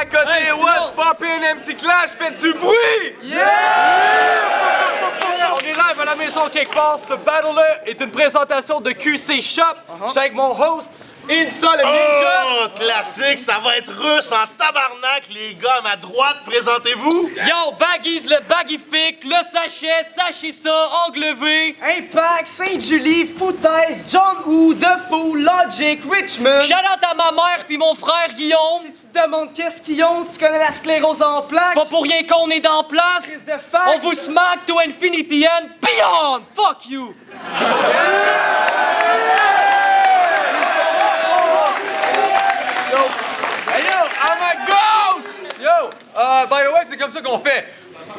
à côté, hey, what's poppin', MC Clash, faites du bruit! Yeah! On est live à la maison quelque part. Ce battle-là est une présentation de QC Shop. J'étais avec mon host, Insa le Ninja. Oh, classique, ça va être russe en tabarnak, les gars. À ma droite, présentez-vous. Yo, Baggies, le Baggifique, le sachet, sachez ça, angle V. Impact, Sainte-Julie, Foutaise, John Woo, The Foo, Logic, Richmond. Shout-out à ma mère puis mon frère Guillaume. Si tu te demandes qu'est-ce qu'ils ont, tu connais la sclérose en plaques. C'est pas pour rien qu'on est dans place. Crise de fac. On vous smack to infinity and beyond. Fuck you. Hey yo, I'm a ghost! Yo, by the way, c'est comme ça qu'on fait.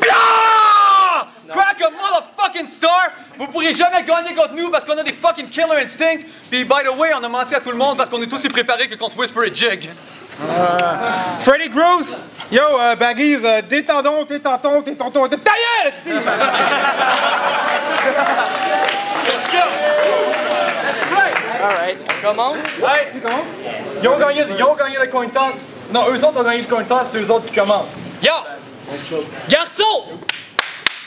Blah! Crack a motherfucking star! Vous pourrez jamais gagner contre nous parce qu'on a des fucking killer instincts. Puis by the way, on a menti à tout le monde parce qu'on est aussi préparés que contre Whisper et Jig. Freddy Gross! Yo, Baggies, détendons, ta gueule, Steve! Let's go! That's right! Alright, on commence. Hey, qui commence? Ils ont gagné le coin toss. Non, eux autres ont gagné le coin toss, c'est eux autres qui commencent. Yo! Garçon!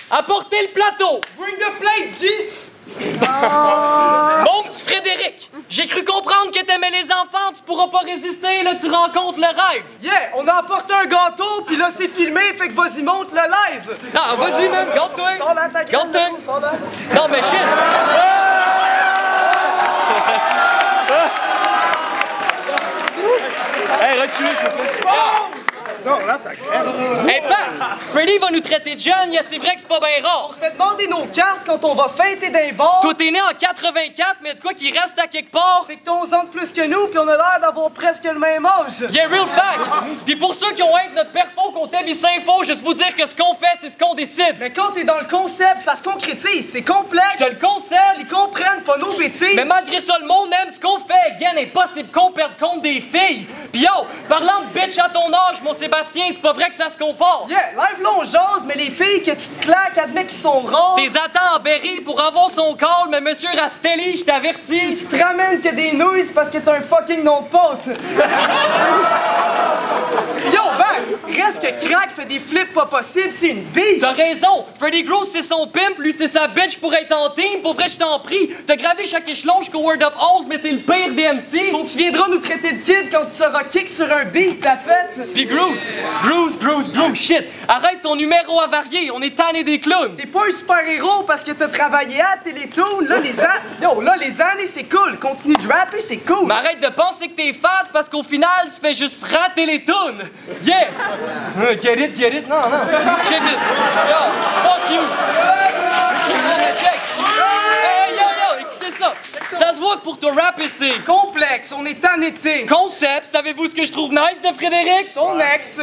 Apportez le plateau! Bring the plate, G! Mon petit Frédéric, j'ai cru comprendre que t'aimais les enfants, tu pourras pas résister, là tu rencontres le rêve. Yeah, on a apporté un gâteau, puis là c'est filmé, fait que vas-y monte le live. Non, vas-y man, garde-toi. Sors là ta graine, Garde-toi. sors là. Non mais shit. Hey, reculez, s'il vous plaît. Sors là, ta graine. Hey Pat, Freddy va nous traiter de jeunes, c'est vrai que c'est pas bien rare. On se fait demander nos cartes quand on va fêter d'un bar. Toi t'es né en 84, mais de quoi qui reste à quelque part? C'est que t'as 11 ans de plus que nous, puis on a l'air d'avoir presque le même âge. Yeah, real fact! Puis pour ceux qui ont hâte notre perfo qu'on t'avis info, juste vous dire que ce qu'on fait, c'est ce qu'on décide. Mais quand t'es dans le concept, ça se concrétise, c'est complexe. T'as le concept, Qu'ils comprennent pas nos bêtises. mais malgré ça, le monde aime ce qu'on fait. Again, impossible qu'on perde compte des filles. Pis yo, parlant de bitch à ton âge, mon Sébastien, c'est pas vrai que ça se compare. Yeah, live là on jase, mais les filles que tu te claques, admets qu'ils sont rares. T'es attends en Berry pour avoir son call, mais monsieur Rastelli, je Si t'avertis. tu te ramènes que des nouilles, c'est parce que t'as un fucking nom de pote. Yo, ben, reste que Crack fait des flips pas possibles, c'est une bise. T'as raison, Freddy Gross c'est son pimp, lui c'est sa bitch pour être en team. Pour vrai, je t'en prie, t'as gravé chaque échelon jusqu'au Word Up 11, mais t'es le pire DMC. So, tu viendras nous traiter de kid quand tu seras kick sur un beat, ta fête. Pis Gross, shit, arrête ton numéro avarié, on est tanné des clowns. T'es pas un super-héros parce que t'as travaillé à Télétoon. Là, les années, c'est cool. Continue de rapper, c'est cool. Mais arrête de penser que t'es fat parce qu'au final, tu fais juste rater les tunes. Yeah! Get it? Non. Check it. Yo, fuck you. Non, mais check. Hey, yo, écoutez ça. Ça se voit que pour te rapper, c'est Complexe, on est en été. concept. Savez-vous ce que je trouve nice de Frédéric? Son ex.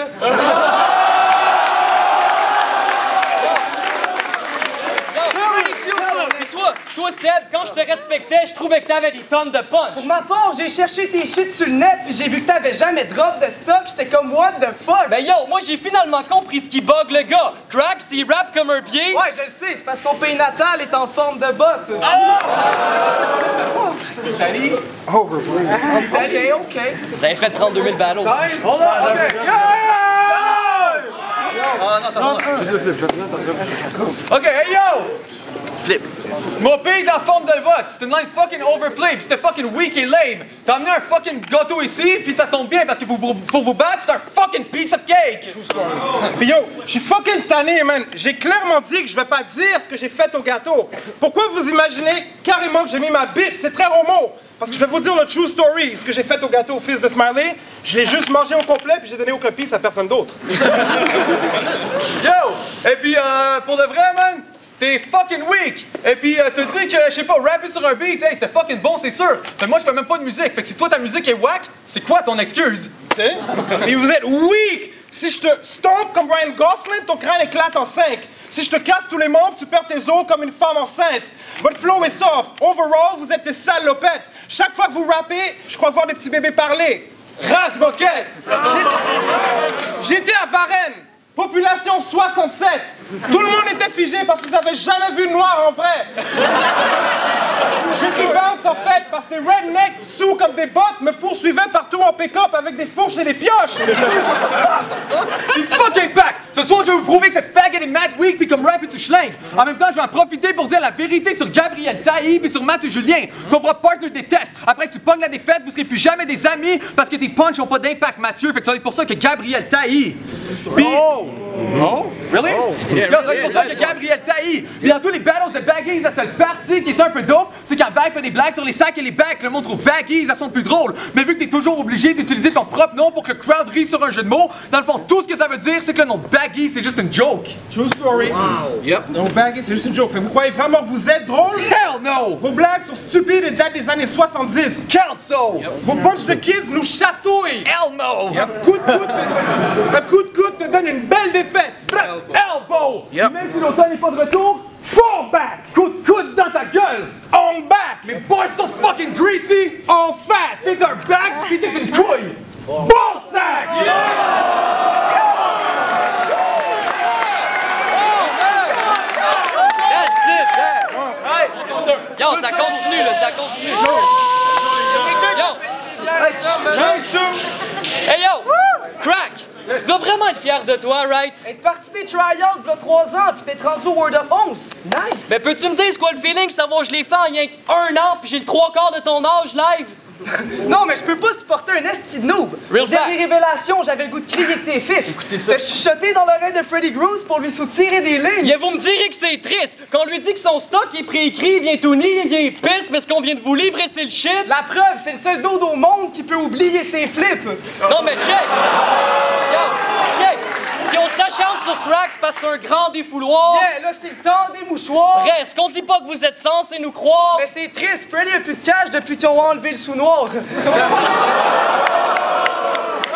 Puis toi, Seb, quand je te respectais, je trouvais que t'avais des tonnes de punch. Pour ma part, j'ai cherché tes shit sur le net, puis j'ai vu que t'avais jamais drop de stock. J'étais comme, what the fuck? Ben yo, moi j'ai finalement compris ce qui bug le gars. Crack, s'il rappe comme un pied. Ouais, je le sais, c'est parce que son pays natal est en forme de botte. Salut. Over, please. OK. Vous avez fait 32 000 battles. Hold on, OK. OK, hey yo! Flip. Mon pays est en forme de vote. C'est une line fucking overplay, pis c'était fucking weak et lame. T'as amené un fucking gâteau ici, pis ça tombe bien parce que pour vous battre, c'est un fucking piece of cake. Puis yo, je suis fucking tanné, man. J'ai clairement dit que je vais pas dire ce que j'ai fait au gâteau. Pourquoi vous imaginez carrément que j'ai mis ma bite? C'est très homo. Parce que je vais vous dire le true story. Ce que j'ai fait au gâteau au fils de Smiley, je l'ai juste mangé au complet puis j'ai donné au copies à personne d'autre. Yo! Et puis, pour de vrai, man, t'es fucking weak. Et puis, t'as dit que, je sais pas, rapper sur un beat, hey, c'était fucking bon, c'est sûr. Mais moi, je fais même pas de musique. Fait que si toi, ta musique est whack, c'est quoi ton excuse? Tu sais? Et vous êtes weak! Si je te stompe comme Ryan Gosling, ton crâne éclate en 5. Si je te casse tous les membres, tu perds tes os comme une femme enceinte. Votre flow est soft. Overall, vous êtes des salopettes. Chaque fois que vous rappez, je crois voir des petits bébés parler. Race moquette! J'étais à Varennes. Population 67. Tout le monde était figé parce qu'ils avaient jamais vu le noir en vrai. J'ai fait bounce en fait parce parce que les rednecks, sous comme des bottes, me poursuivaient partout en pick-up avec des fourches et des pioches. Be fucking back! Ce soir, je vais vous prouver que cette faggot est mad weak puis comme rap et tu schlingues. En même temps, je vais en profiter pour dire la vérité sur Gabriel Taï puis sur Mathieu Julien. Ton propre partner déteste. Après que tu pognes la défaite, vous serez plus jamais des amis parce que tes punchs ont pas d'impact, Mathieu. Fait que ça va être pour ça que Gabriel Taï. Oh! Really? Yeah, c'est pour ça que Gabriel Taï. Puis dans tous les battles de Baggies, la seule partie qui est un peu dope, c'est quand Bag fait des blagues sur les sacs et les bacs. Le monde trouve Baggies, elles sont plus drôles. Mais vu que t'es toujours obligé d'utiliser ton propre nom pour que le crowd rit sur un jeu de mots, dans le fond, tout ce que ça veut dire, c'est que le nom de Baggy, c'est juste une joke. True story. Wow. Yep. Donc Baggy, c'est juste une joke. Fait que vous croyez vraiment que vous êtes drôle? Hell no! Vos blagues sont stupides et datent des années 70. Kelso! Vos bunch de kids nous chatouillent. Hell no! Un coup de coude te donne une belle défaite. Elbow! Yep. Même si l'automne n'est pas de retour, fall back! Coup de coude dans ta gueule! On back. Les boys sont fucking greasy! On fat. T'es un back pis t'es une couille! Ball sack! That's it, there. Yo, ça continue, là, ça continue. Yo! Hey yo! Crack! Tu dois vraiment être fier de toi, right? Être parti des tryouts il y a 3 ans, puis t'es rendu au World of 11. Nice! Mais peux-tu me dire c'est quoi le feeling de savoir que je l'ai fait en rien qu'un an, puis j'ai le 3/4 de ton âge live? Non, mais je peux pas supporter un esti de noob. Real Dès fact. les révélations, j'avais le goût de crier que t'es fif. Écoutez ça. T'as chuchoté dans l'oreille de Freddy Groose pour lui soutirer des lignes. Yeah, vous me direz que c'est triste. Quand on lui dit que son stock est préécrit, il vient tout nier, il est pisse, mais ce qu'on vient de vous livrer, c'est le shit. La preuve, c'est le seul dude au monde qui peut oublier ses flips. Non, mais check! Yo, check! Si on s'acharne sur Crack, c'est parce que c'est un grand défouloir. Yeah, là, c'est le temps des mouchoirs. Reste, qu'on dit pas que vous êtes censés nous croire. Mais c'est triste, Freddy a plus de cash depuis qu'ils ont enlevé le sous-noir. Non,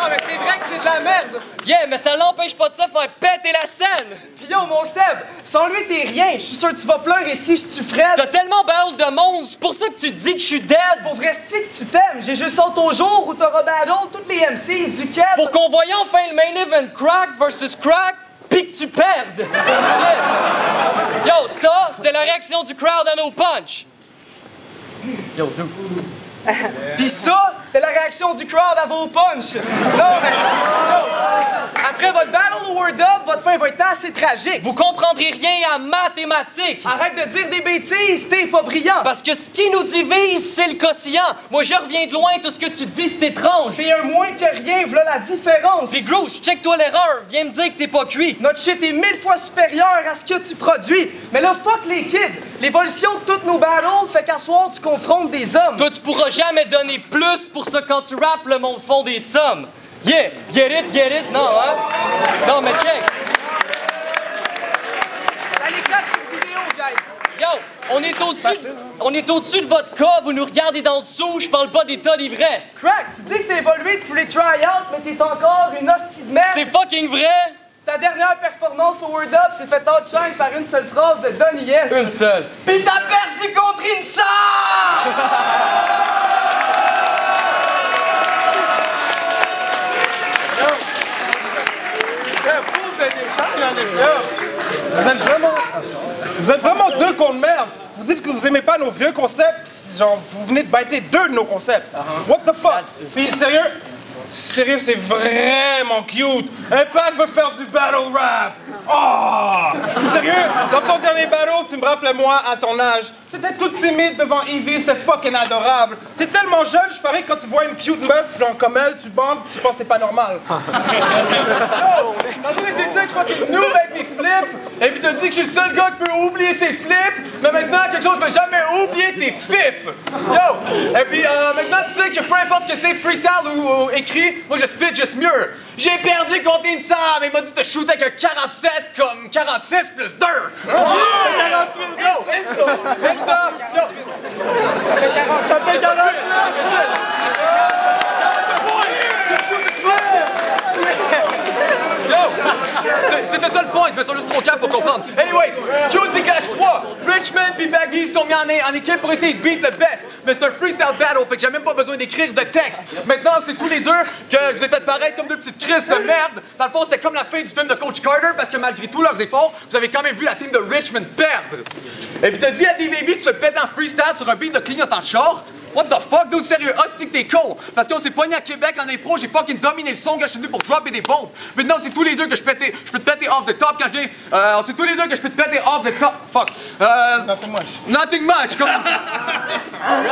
mais c'est vrai que c'est de la merde. Yeah, mais ça l'empêche pas de ça faire péter la scène. Pis yo, mon Seb, sans lui, t'es rien. Je suis sûr que tu vas pleurer si je tue Fred. T'as tellement battle de monde, c'est pour ça que tu dis que je suis dead. Pour vrai, c'est que tu t'aimes. J'ai juste hâte au jour où t'auras battle toutes les MCs du Québec. Pour qu'on voie enfin le main event Crack versus Crack, pis que tu perdes. Yeah. Yo, ça, c'était la réaction du crowd à nos punch. Pis ça, c'était la réaction du crowd à vos punch. Non, mais... yo, après votre battle au World Up, votre fin va être assez tragique. Vous comprendrez rien à mathématiques. Arrête de dire des bêtises, t'es pas brillant. Parce que ce qui nous divise, c'est le quotient. Moi, je reviens de loin, tout ce que tu dis, c'est étrange. T'es un moins que rien, voilà la différence. Pis Groove, check-toi l'erreur. Viens me dire que t'es pas cuit. Notre shit est 1000 fois supérieur à ce que tu produis. Mais là, fuck les kids. L'évolution de toutes nos battles fait qu'à soir, tu confrontes des hommes. Toi, tu pourras jamais donner plus pour ça quand tu rappes, le monde font des sommes. Yeah, get it, non, hein? Non, mais check. Allez, claque cette vidéo, guys. Yo, on est au-dessus de votre cas, vous nous regardez d'en dessous, je parle pas d'état d'ivresse. Crack, tu dis que t'as évolué depuis les tryouts, mais t'es encore une hostie de merde. C'est fucking vrai? Ta dernière performance au World Up s'est fait outshine par une seule phrase de Donny Yes. Une seule. Pis t'as perdu contre Insa! Vous êtes vraiment deux cons de merde. Vous dites que vous aimez pas nos vieux concepts, genre vous venez de bâtir 2 de nos concepts. What the fuck? Puis sérieux, c'est vraiment cute. Impact veut faire du battle rap. Oh! Sérieux, dans ton dernier battle, tu me rappelais moi à ton âge. T'étais toute timide devant Evie, c'était fucking adorable. T'es tellement jeune, je parie que quand tu vois une cute meuf, genre comme elle, tu bandes, tu penses que c'est pas normal. Yo! Tantôt, c'est ça que je fucking noob avec mes flips! Et puis t'as dit que je suis le seul gars qui peut oublier ses flips! Mais maintenant, quelque chose ne peut jamais oublier tes fifs! Yo! Et puis maintenant, tu sais que peu importe ce que c'est, freestyle ou écrit, moi je spit juste mieux! J'ai perdu contre Insa, mais il m'a dit de te shooter avec un 47 comme 46 plus 2! Oh! 48! Yo! Insa! Yo! Ça fait 48! C'était ça le point, mais ils sont juste trop calmes pour comprendre. Anyways, QC Clash 3, Richmond puis Baggy sont mis en équipe pour essayer de beat le best. Mais c'est un freestyle battle, fait que j'ai même pas besoin d'écrire de texte. Maintenant, c'est tous les deux que je vous ai fait paraître comme deux petites crises de merde. Dans le fond, c'était comme la fin du film de Coach Carter, parce que malgré tous leurs efforts, vous avez quand même vu la team de Richmond perdre. Et puis t'as dit à D-Baby, tu te pètes en freestyle sur un beat de clignotant de char. What the fuck, dude? Sérieux, hostie que t'es con. Parce qu'on s'est pogné à Québec en impro, j'ai fucking dominé le son quand je suis venu pour dropper des bombes. Maintenant, c'est tous les deux que je peux te péter off the top quand je viens. C'est tous les deux que je peux te péter off the top. Fuck. Nothing much. Nothing much. Comme...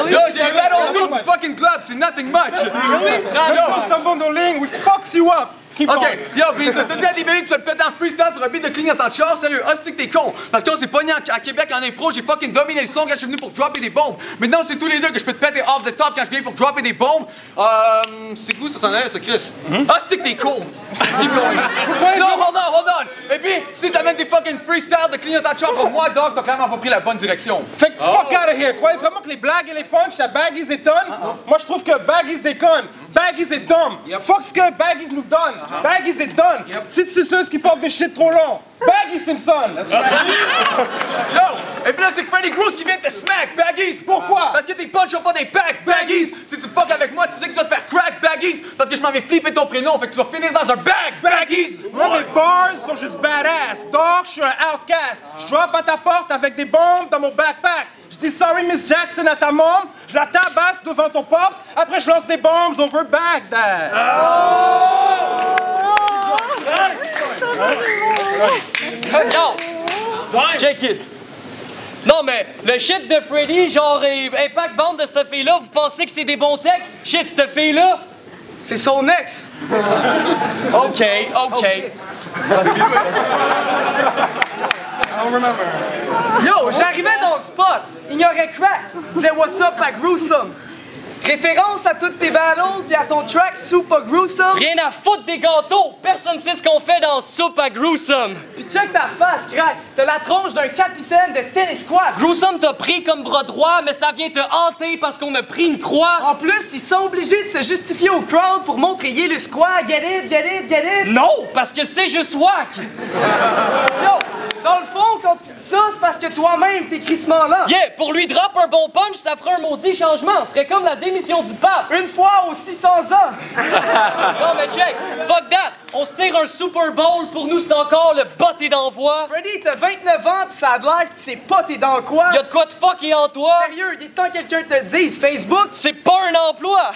Yo, j'ai un battle tour du fucking club, c'est nothing much. Just a bundling, we fucks you up. Keep OK, going. yo, pis t'as dit à Libéry que tu vas te péter en freestyle sur un beat de clignotant de char, sérieux, hostie que t'es con. Parce qu'on s'est pogné à Québec en impro, j'ai fucking dominé le son quand je suis venu pour dropper des bombes. Maintenant, c'est tous les deux que je peux te péter off the top quand je viens pour dropper des bombes. C'est où ça s'en allait, ça, Chris? Hostie que t'es con. Keep going. Non, hold on. Et puis, si t'amènes des fucking freestyles de clignotant de char pour moi, dog, t'as clairement pas pris la bonne direction. Fait que fuck out of here. Croyez vraiment que les blagues et les punchs, ça Baggies et tonnes? Moi, je trouve que Baggies déconne. Baggies est dumb. Fuck ce que Baggies nous donne. Baggies est done. Petite suceuse qui porte des shit trop longs. Baggies Simpson. Yo! Et puis là, c'est Freddy Gross qui vient te smack, Baggies! Pourquoi? Parce que tes punchs ont pas des packs, Baggies! Si tu fuck avec moi, tu sais que tu vas te faire crack, Baggies! Parce que je m'en vais flipper ton prénom, fait que tu vas finir dans un bag, Baggies! Moi, mes bars sont juste badass. Dog, je suis un outcast. Je drop à ta porte avec des bombes dans mon backpack. Je dis sorry Miss Jackson à ta mom, je la tabasse devant ton pops, après je lance des bombes over Baghdad. Yo! Check it! Non, mais le shit de Freddy, genre, Impact Band de cette fille-là, vous pensez que c'est des bons textes? Shit, cette fille-là? C'est son ex. OK. Yo, j'arrivais dans le spot. Ignorait crack. Disais what's up à Gruesome. Référence à toutes tes battles puis à ton track Super Gruesome. Rien à foutre des gâteaux! Personne sait ce qu'on fait dans Soup à Gruesome! Puis check ta face, crack. T'as la tronche d'un capitaine de tennis squad. Gruesome t'a pris comme bras droit, mais ça vient te hanter parce qu'on a pris une croix! En plus, ils sont obligés de se justifier au crowd pour montrer yé le squad. Get it. Non! Parce que c'est juste whack! Yo, dans le fond, quand tu dis ça, c'est parce que toi-même t'es crissement là. Yeah! Pour lui drop un bon punch, ça ferait un maudit changement! Ce serait comme la démission du pape! Une fois aux 600 ans. Non mais check! Fuck that! On se tire un Super Bowl, pour nous c'est encore le botté d'envoi! Freddy, t'as 29 ans pis ça a l'air que tu sais pas t'es dans quoi. Y'a de quoi de fucké en toi? Sérieux, il est temps que quelqu'un te le dise. Facebook, C'est pas un emploi!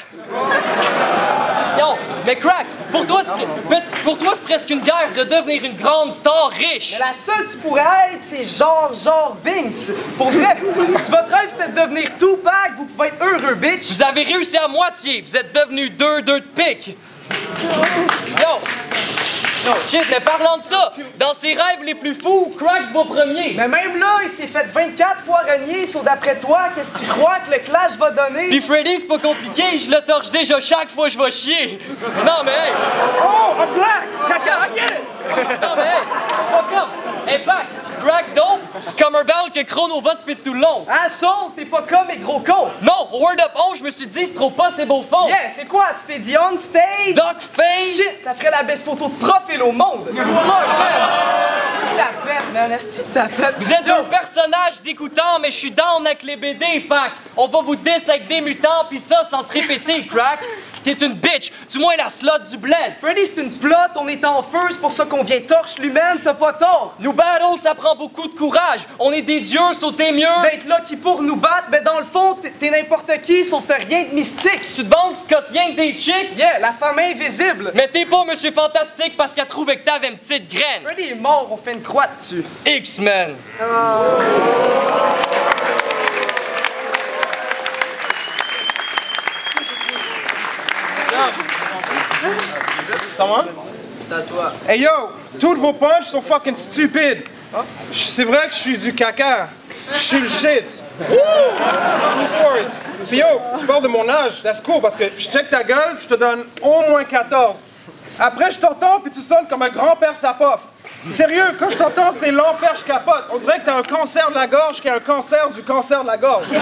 Non, mais crack, pour toi c'est presque une guerre de devenir une grande star riche! mais la seule que tu pourrais être, c'est genre Binks. Pour vrai, si votre rêve c'était de devenir Tupac, vous pouvez être heureux, bitch. Vous avez réussi à moitié, vous êtes devenus deux de pique! Yo, shit, mais parlant de ça, dans ses rêves les plus fous, Cracks va premier! Mais même là, il s'est fait 24 fois renier, sur d'après toi, qu'est-ce que tu crois que le clash va donner? Pis Freddy, c'est pas compliqué, je le torche déjà chaque fois que je vais chier! Non mais hey! Oh, a black! Caca, I get it! Non mais hey! Fuck off! Impact! Crack dope, c'est comme un ball que Chrono va spit tout le long! Ah, Soul, t'es pas comme les gros cons! Non, au Word Up 11, je me suis dit, c'est trop pas, c'est beau fond! Yeah, c'est quoi? Tu t'es dit on stage? Doc Face! Shit, ça ferait la best photo de profil au monde! Fuck, man! Est-ce que t'as fait, man? Est-ce que t'as fait? Vous êtes un personnage dégoûtant, mais je suis down avec les BD, fac! On va vous diss avec des mutants, pis ça sans se répéter, Crack! T'es une bitch, du moins la slot du bled! Freddy, c'est une plot, on est en feu, c'est pour ça qu'on vient torche l'humaine, t'as pas tort! Nous battle, ça prend beaucoup de courage! On est des dieux, sauter mieux! D'être là qui pour nous battre, mais dans le fond, t'es n'importe qui, sauf t'as rien de mystique! Tu te vantes, tu cotes rien que des chicks? Yeah, la femme invisible! Mais t'es pas Monsieur Fantastique parce qu'elle trouvait que t'avais une petite graine! Freddy est mort, on fait une croix dessus! X-Men! Someone? C'est à toi. Hey yo, toutes vos punches sont fucking stupides. C'est vrai que je suis du caca. Je suis le shit. True story. Puis yo, tu parles de mon âge, that's cool, parce que je check ta gueule, je te donne au moins 14. Après, je t'entends, puis tu sonnes comme un grand-père sapaf. Sérieux, quand je t'entends, c'est l'enfer, je capote. On dirait que t'as un cancer de la gorge qui a un cancer du cancer de la gorge. Yo!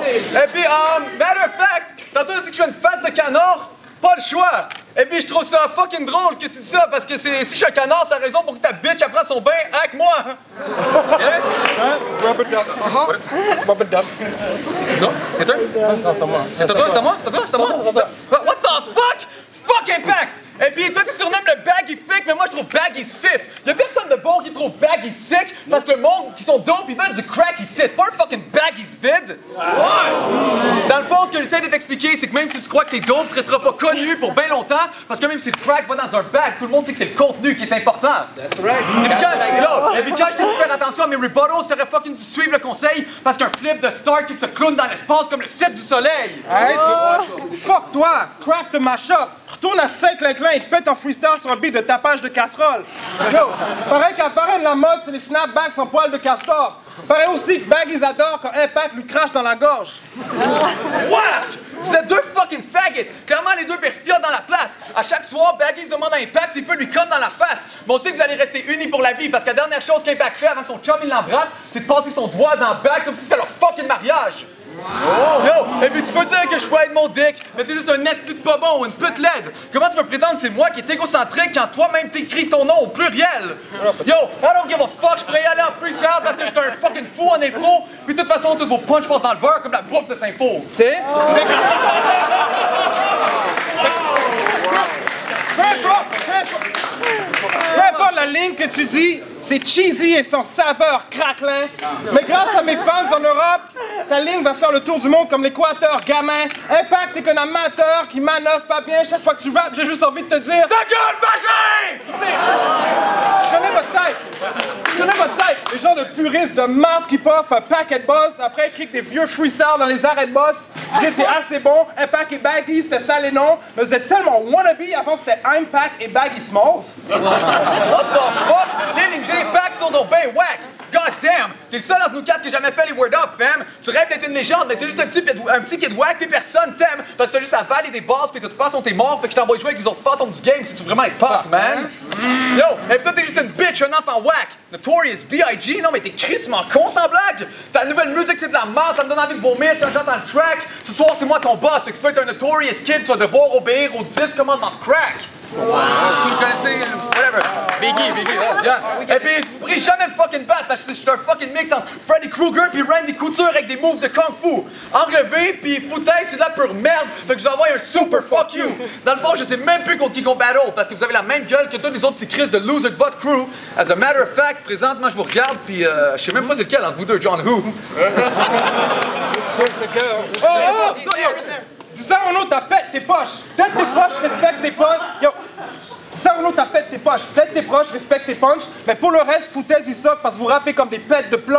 Et puis, matter of fact, tantôt tu dis que je fais une face de canard, pas le choix! Et puis je trouve ça fucking drôle que tu dis ça, parce que si je suis un canard, c'est la raison pour que ta bitch elle prend son bain avec moi! Yeah? Hein? Rubber duck. Rubber duck. Non? C'est toi? Non, c'est moi. C'est toi? C'est à moi? C'est à toi? C'est à moi? What the fuck? Fuck Impact! Et puis toi tu surnommes le Baggy Fick, mais moi je trouve Baggy Fif. Y'a personne de bon qui trouve Baggy Sick, parce que le monde qui sont dope, ils veulent du crack ici, pas un fucking Baggy vide! t'expliquer, c'est que même si tu crois que t'es dope, tu resteras pas connu pour bien longtemps, parce que même si le crack va dans un bag, tout le monde sait que c'est le contenu qui est important. That's right. Et puis quand je t'ai dit faire attention à mes rebuttals, t'aurais fucking dû suivre le conseil, parce qu'un flip de Star kick se clown dans l'espace comme le 7 du soleil. Hey, fuck toi! Crack te mash up! Retourne à Saint-Clinclin et te pète en freestyle sur un beat de tapage de casserole. Yo, pareil qu'à Farine, la mode, c'est les snapbacks en poil de castor. Pareil aussi que Baggies adore quand Impact lui crache dans la gorge. What? Vous êtes deux fucking faggots! Clairement, les deux perfioles dans la place. À chaque soir, Baggies demande à Impact s'il peut lui comme dans la face. Mais on sait que vous allez rester unis pour la vie, parce que la dernière chose qu'Impact fait avant que son chum il l'embrasse, c'est de passer son doigt dans le bac comme si c'était leur fucking mariage. Oh. Yo, et puis tu peux dire que je suis de mon dick, mais t'es juste un esti de pas bon ou une pute laide. Comment tu peux prétendre que c'est moi qui est égocentrique quand toi-même t'écris ton nom au pluriel? Yo, I don't give a fuck, je pourrais y aller en freestyle parce que j'étais un fucking fou en impro, puis de toute façon, tous vos punch passent dans le beurre comme la bouffe de Saint-Faux. Tu sais? Peu importe la ligne que tu dis, c'est cheesy et sans saveur craquelin. Mais grâce à mes fans en Europe, ta ligne va faire le tour du monde comme l'équateur gamin. Impact est qu'un amateur qui manœuvre pas bien. Chaque fois que tu rappes, j'ai juste envie de te dire... Ta gueule, Bagé! Je connais votre tête. Je connais votre tête. Les gens de puristes de marde qui puffent un paquet de boss, après ils kick des vieux freestyles dans les arrêts de boss. Vous dites c'est assez bon, Impact et Baggy, c'était ça les noms. Mais vous êtes tellement wannabe, avant c'était Impact et Baggy Smalls. What the fuck? Les lignes d'Impact sont donc ben whack! God damn! T'es le seul entre nous quatre qui a jamais fait les word up, fam! Tu rêves d'être une légende, mais t'es juste un petit kid whack pis personne t'aime parce que t'as juste à valer des bases pis de toute façon t'es mort, fait que je t'envoie jouer avec les autres fantômes du game si tu veux vraiment être pop, man! Yo! Et toi t'es juste une bitch, un enfant whack! Notorious B.I.G. Non mais t'es crissement con sans blague! Ta nouvelle musique c'est de la merde, ça me donne envie de vomir quand j'entends le track! Ce soir c'est moi ton boss, fait que si tu veux être un Notorious kid, tu vas devoir obéir aux 10 commandements de crack! Wow. Si vous connaissez, whatever. Biggie, yeah. Et puis, vous pourrez jamais me fucking battre parce que je suis un fucking mix entre Freddy Krueger puis Randy Couture avec des moves de Kung Fu. Enlevé puis foutaise, c'est de la pure merde. Fait que je vous envoie un super fuck you. Dans le fond, je sais même plus contre qui qu'on battle parce que vous avez la même gueule que tous les autres petits Chris de loser de votre crew. As a matter of fact, présentement, je vous regarde puis je sais même pas c'est lequel entre vous deux, John Who. Dis ça, Renaud, t'as pète tes poches. Pète tes poches, respecte tes poches. Yo, dis ça, Renaud, t'as pète tes poches. Pète tes proches, respecte tes punches. Mais pour le reste, foutaise, ils sortent parce que vous rappez comme des pètes de plot.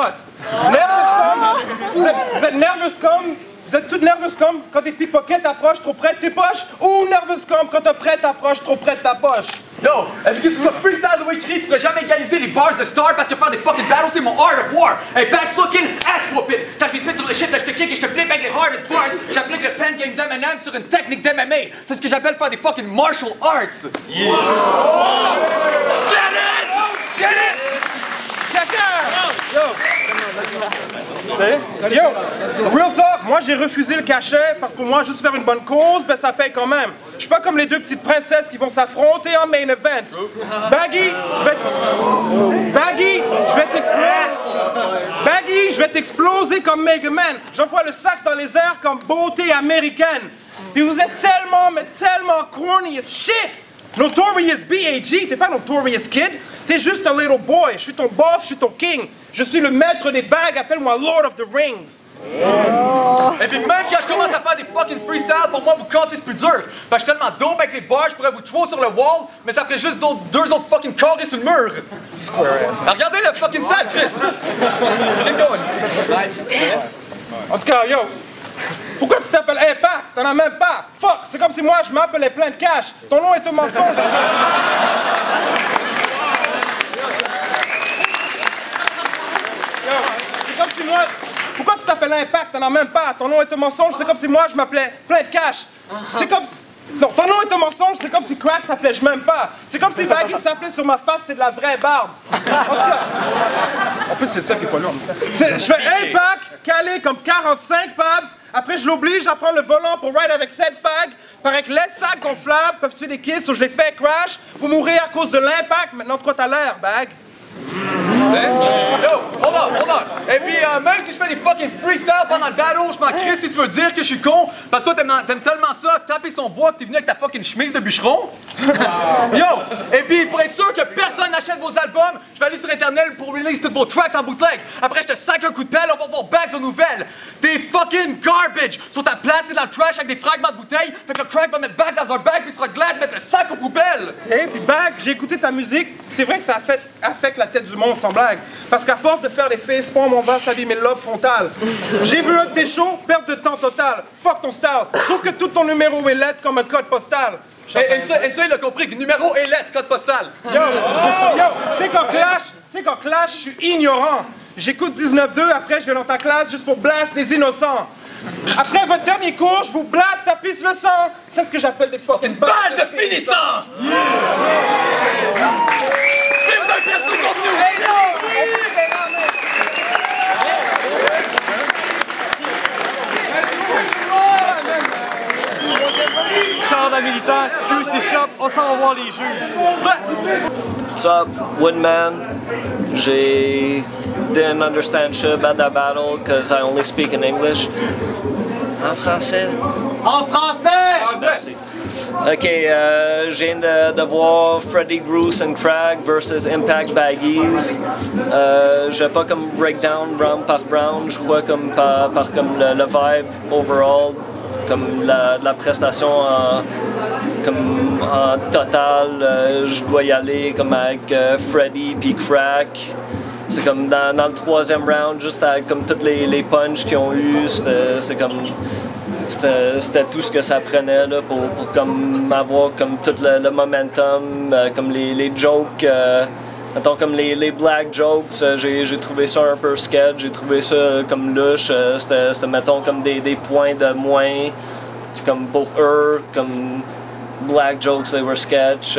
Vous êtes nerveux comme. Vous êtes toutes nerveuses comme quand tes pickpockets approchent trop près de tes poches ou nerveuses comme quand ta prête approche trop près de ta poche. Yo, et puis que ce soit freestyle ou écrit, tu pourrais jamais égaliser les bars de Star parce que faire des fucking battles c'est mon art of war. Hey, back looking, ass whooping. Quand je vais spit sur le shit, là, je te kick et je te flip avec les hardest bars. J'applique le pen game d'M&M sur une technique d'MMA. C'est ce que j'appelle faire des fucking martial arts. Yeah. Oh. Get it! Get it! Yo, real talk, moi j'ai refusé le cachet parce que pour moi juste faire une bonne cause, ben ça paye quand même. Je suis pas comme les deux petites princesses qui vont s'affronter en main event. Baggy, je vais t'exploser comme Mega Man. J'envoie le sac dans les airs comme beauté américaine. Puis vous êtes tellement, mais tellement corny as shit. Notorious B.A.G. T'es pas Notorious Kid. T'es juste un little boy. Je suis ton boss, je suis ton king. Je suis le maître des bagues, appelle-moi Lord of the Rings. Oh. Et puis même quand je commence à faire des fucking freestyles, pour moi vous cassez c'est plus dur. Parce que je suis tellement dope avec les bars, je pourrais vous tuer sur le wall, mais ça ferait juste deux autres fucking carrés sur le mur. Square ass. Alors, regardez le fucking salle, Chris. Keep going. En tout cas, yo. Pourquoi tu t'appelles Impact? T'en as même pas! Fuck! C'est comme si moi je m'appelais plein de cash! Ton nom est un mensonge! C'est comme si moi... Pourquoi tu t'appelles Impact? T'en as même pas! Ton nom est un mensonge, c'est comme si moi je m'appelais plein de cash! C'est comme si... Non, ton nom est un mensonge, c'est comme si Crack s'appelait je m'aime pas! C'est comme si Baggy s'appelait sur ma face, c'est de la vraie barbe! En plus, c'est ça qui est pas long. Je fais Impact, calé comme 45 pabs. Après, je l'oblige à prendre le volant pour ride avec 7 fags. Paraît que les sacs gonflables peuvent tuer des kids, so je les fais crash. Vous mourrez à cause de l'impact. Maintenant, de quoi t'as l'air, Bag? Yo, hold on. Et puis, même si je fais des fucking freestyle pendant le battle, je m'en crisse si tu veux dire que je suis con, parce que toi, t'aimes tellement ça, taper son bois que t'es venu avec ta fucking chemise de bûcheron. Yo, et puis, pour être sûr que personne n'achète vos albums, je vais aller sur Internet pour release tous vos tracks en bootleg. Après, je te sac un coup de pelle, on va voir bags aux nouvelles. Des fucking garbage sur ta place, c'est dans le trash avec des fragments de bouteilles, fait que le crack va mettre back dans un bag, puis il sera glad de mettre le sac aux poubelles. Et puis Bag, j'ai écouté ta musique, c'est vrai que ça affecte la tête du monde sans blague. Parce qu'à force de faire des facepalms, on va s'abîmer le lobe frontal. J'ai vu un de tes shows, perte de temps total. Fuck ton style. Je trouve que tout ton numéro est lettre comme un code postal. Et ça, il a compris que numéro et lettre, code postal. Yo, tu sais qu'en clash, je suis ignorant. J'écoute 19-2, après je vais dans ta classe juste pour blast les innocents. Après votre dernier cours, je vous blast, ça pisse le sang. C'est ce que j'appelle des fucking Balle de finissant! Mais vous avez perdu contre nous! Hey, non! Charles militaire, QC Shop, on s'en va voir les juges. What's up, Woodman? Didn't understand shit about that battle because I only speak in English. En français? En français! Merci. Ok, je viens de voir Freddy Groose and Crag versus Impact Baggies. Je vais pas comme breakdown round par round, je crois comme par comme le vibe overall, comme la prestation en total. Je dois y aller comme avec Freddy puis Crack. C'est comme dans le troisième round, juste avec comme toutes les punches qu'ils ont eu, c'était tout ce que ça prenait là, pour comme avoir comme tout le momentum, comme les jokes, mettons comme les black jokes, j'ai trouvé ça un peu sketch, j'ai trouvé ça comme louche, c'était mettons comme des points de moins, comme pour eux, comme black jokes, they were sketch.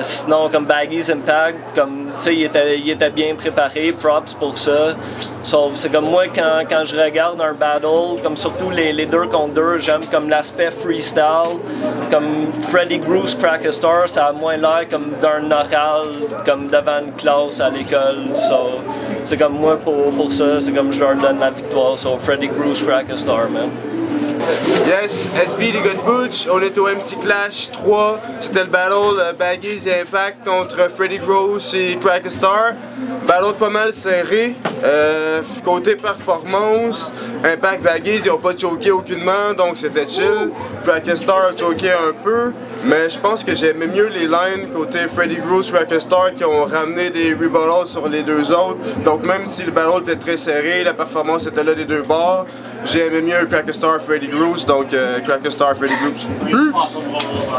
Sinon, comme Baggies Impact, comme tu sais, il était bien préparé, props pour ça. Sauf c'est comme moi quand je regarde un battle, comme surtout les 2 contre 2, j'aime comme l'aspect freestyle. Comme Freddy Groose, Crack a Star, ça a moins l'air comme d'un oral, comme devant une classe à l'école. So, c'est comme moi pour ça, c'est comme je leur donne la victoire. So Freddy Groose, Crack a Star, man. Yes, SB les gars de Butch, on est au MC Clash 3, c'était le battle Baggies et Impact contre Freddy Groose et Crack a Star. Battle pas mal serré, côté performance, Impact Baggies ils ont pas choqué aucunement donc c'était chill. Crack a Star a choqué un peu, mais je pense que j'aimais mieux les lines côté Freddy Groose, Crack a Star qui ont ramené des rebuttals sur les deux autres. Donc même si le battle était très serré, la performance était là des deux bords. J'ai aimé mieux Crack a Star, Freddy Groose, donc Crack a Star, Freddy Groose.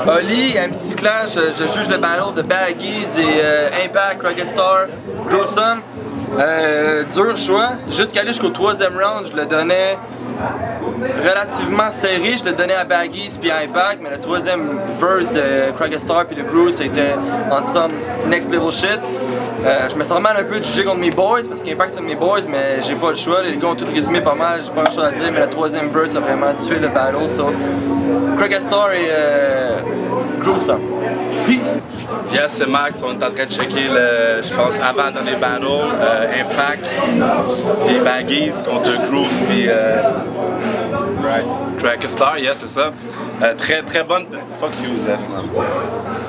Oli, MC Clash, je juge le battle de Baggies et Impact, Crack a Star, Gruesome. Dur choix. Jusqu'à aller jusqu'au 3e round, je le donnais relativement serré. Je le donnais à Baggies puis à Impact, mais le 3e verse de Crack a Star puis de Groose, c'était en somme next level shit. Je me sens mal un peu de juger contre mes boys parce qu'Impact c'est mes boys, mais j'ai pas le choix. Les gars ont tout résumé pas mal, j'ai pas grand chose à dire, mais le 3e verse a vraiment tué le battle. So, Crack a Star et Gruesome. Peace! Yes, c'est Max, on est en train de checker, je pense, avant dans les battles, Impact et Baggies contre Groose puis Crack a Star, yes, c'est ça. Très bonne. Fuck you, Zef.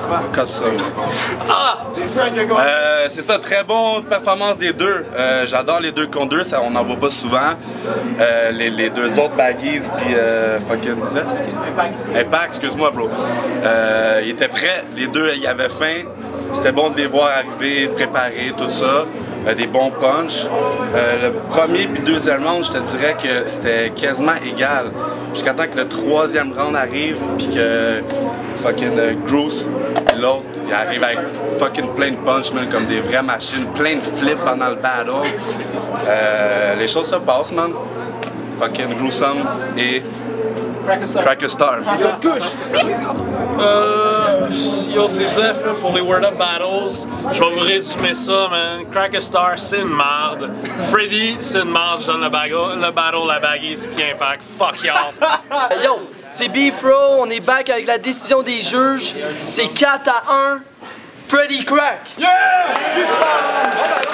Quoi? Cut ça. Ah! C'est ça, très bonne performance des deux. J'adore les 2 contre 2, ça, on n'en voit pas souvent. Les 2 autres Baggies puis fucking Zef, Impact, excuse-moi, bro. Ils étaient prêts, les deux, ils avaient faim. C'était bon de les voir arriver, préparer, tout ça. Des bons punchs. Le premier puis 2e round, je te dirais que c'était quasiment égal. Jusqu'à temps que le 3e round arrive puis que fucking Groose et l'autre, il arrive avec fucking plein de punch, man, comme des vraies machines, plein de flips pendant le battle. Les choses se passent, man. Fucking Gruesome et Crack a Star. Yo, c'est Zef pour les Word Up Battles. Je vais vous résumer ça, man. Crack a Star, c'est une marde. Freddy, c'est une marde. Je donne le battle à Baggies puis Impact. Fuck y'all. Yo, c'est Beefro, on est back avec la décision des juges. C'est 4-1. Freddy Crack. Yeah!